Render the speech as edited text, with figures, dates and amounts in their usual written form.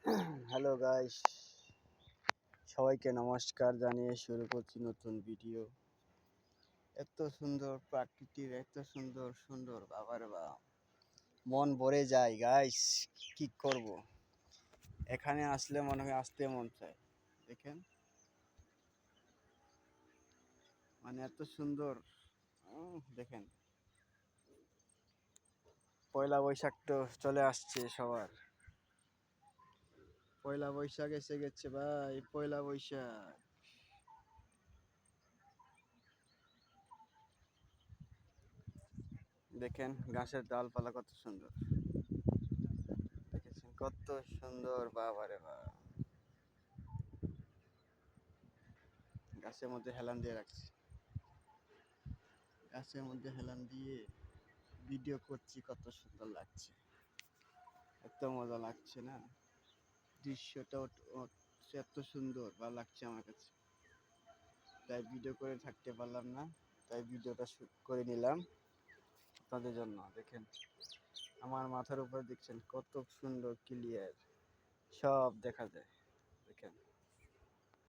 Hello guys, সবাইকে নমস্কার জানিয়ে শুরু করছি নতুন ভিডিও। এত সুন্দর প্রাকৃতিক, এত সুন্দর সুন্দর, বাবার বাবা, মন ভরে যায় গাইস। কি করব, এখানে আসলে মনে হয় আসতে মন চায়। দেখেন, মানে এত সুন্দর। দেখেন, পয়লা বৈশাখ তো চলে আসছে সবার। পয়লা বৈশাখ এসে গেছে ভাই, পয়লা বৈশাখ। দেখেন গাছের ডালপালা কত সুন্দর, দেখেছেন কত সুন্দর, বাবারে বাবা। গাছের মধ্যে হেলান দিয়ে রাখছি, গাছের মধ্যে হেলান দিয়ে ভিডিও করছি, কত সুন্দর লাগছে, এত মজা লাগছে না। দৃশ্যটা এত সুন্দর ভালো লাগছে আমার কাছে, তাই ভিডিও করে থাকতে পারলাম না, তাই ভিডিওটা শুট করে নিলাম আপনাদের জন্য। দেখেন আমার মাথার উপর দেখছেন কত সুন্দর ক্লিয়ার, সব দেখা যায়।